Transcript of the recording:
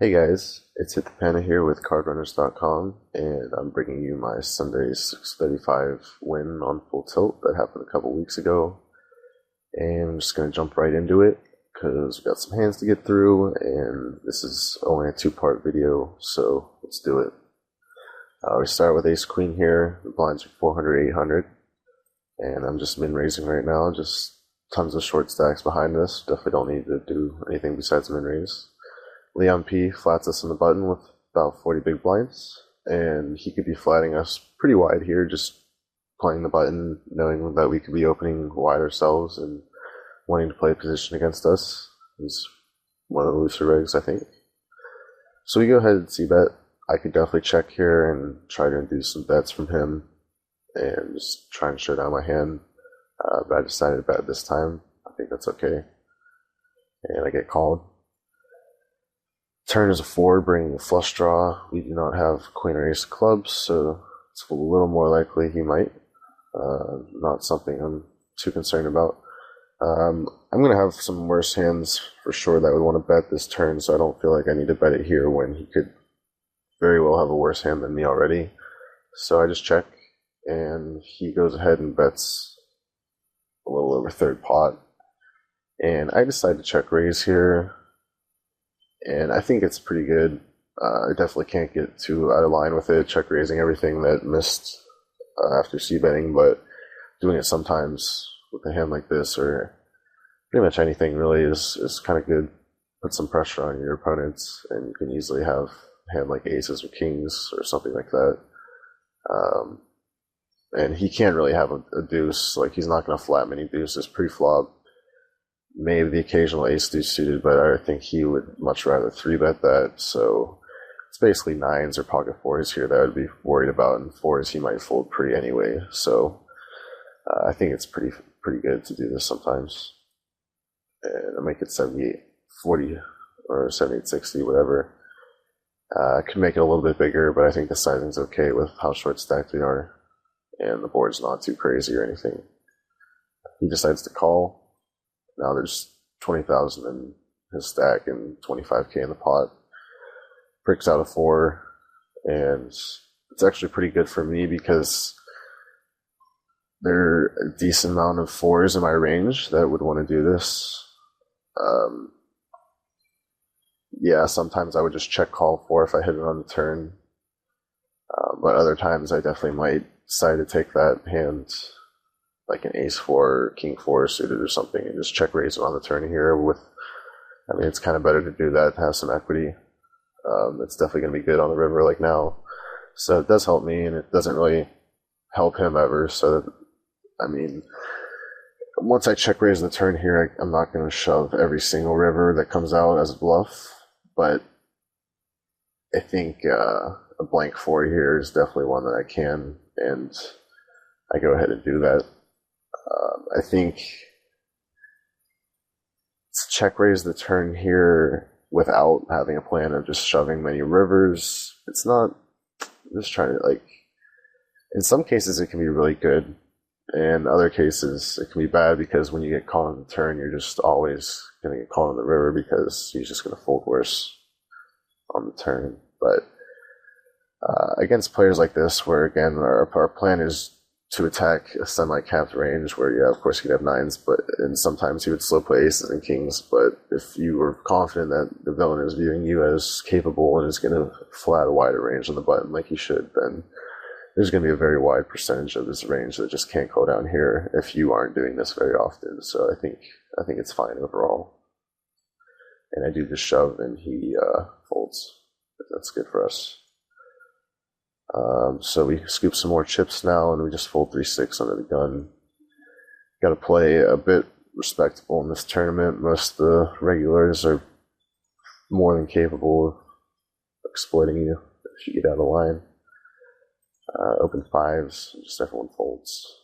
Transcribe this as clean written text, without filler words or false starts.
Hey guys, it's HITTHEPANDA here with CardRunners.com, and I'm bringing you my Sunday 635 win on full tilt that happened a couple weeks ago. And I'm just going to jump right into it because we've got some hands to get through, and this is only a two-part video, so let's do it. We start with Ace Queen here. The blinds are 400, 800, and I'm just min-raising right now. Just tons of short stacks behind us. Definitely don't need to do anything besides min-raise. Leon P flats us in the button with about 40 big blinds, and he could be flatting us pretty wide here, just playing the button, knowing that we could be opening wide ourselves and wanting to play a position against us. He's one of the looser rigs, I think. So we go ahead and c-bet. I could definitely check here and try to induce some bets from him and just try and shut down my hand, but I decided to bet this time. I think that's okay. And I get called. Turn is a 4, bringing a flush draw. We do not have queen or ace of clubs, so it's a little more likely he might. Not something I'm too concerned about. I'm going to have some worse hands for sure that would want to bet this turn, so I don't feel like I need to bet it here when he could very well have a worse hand than me already. So I just check, and he goes ahead and bets a little over third pot. And I decide to check raise here. And I think it's pretty good. I definitely can't get too out of line with it, check raising everything that missed after c-betting, but doing it sometimes with a hand like this, or pretty much anything really, is kind of good. Put some pressure on your opponents, and you can easily have a hand like aces or kings or something like that. And he can't really have a deuce. Like, he's not going to flat many deuces pre-flop. Maybe the occasional ace deuce suited, but I think he would much rather 3-bet that. So it's basically nines or pocket fours here that I would be worried about, and fours he might fold pre anyway. So I think it's pretty good to do this sometimes. And I make it 78-40 or 78-60, whatever. I could make it a little bit bigger, but I think the sizing's okay with how short stacked we are, and the board's not too crazy or anything. He decides to call. Now there's 20,000 in his stack and 25k in the pot. Pricks out a 4, and it's actually pretty good for me because there are a decent amount of 4s in my range that would want to do this. Yeah, sometimes I would just check call 4 if I hit it on the turn, but other times I definitely might decide to take that hand, like an ace 4 or king 4 suited or something, and just check raise it on the turn here. I mean, it's kind of better to do that, to have some equity. It's definitely going to be good on the river like now. So it does help me, and it doesn't really help him ever. So, I mean, once I check raise the turn here, I'm not going to shove every single river that comes out as a bluff, but I think a blank 4 here is definitely one that I can, and I go ahead and do that. I think check raise the turn here without having a plan of just shoving many rivers. It's not, I'm just trying to, like, in some cases it can be really good, and other cases it can be bad, because when you get caught on the turn, you're just always going to get caught on the river because he's just going to fold worse on the turn. But against players like this, where again our plan is to attack a semi-capped range where, yeah, of course you could have nines, and sometimes you would slow play aces and kings, but if you were confident that the villain is viewing you as capable and is going to flat a wider range on the button like he should, then there's going to be a very wide percentage of his range that just can't go down here if you aren't doing this very often. So I think it's fine overall. And I do just shove, and he folds. That's good for us. So we scoop some more chips now, and we just fold 3-6 under the gun. Got to play a bit respectable in this tournament. Most of the regulars are more than capable of exploiting you if you get out of line. Open 5s, just everyone folds.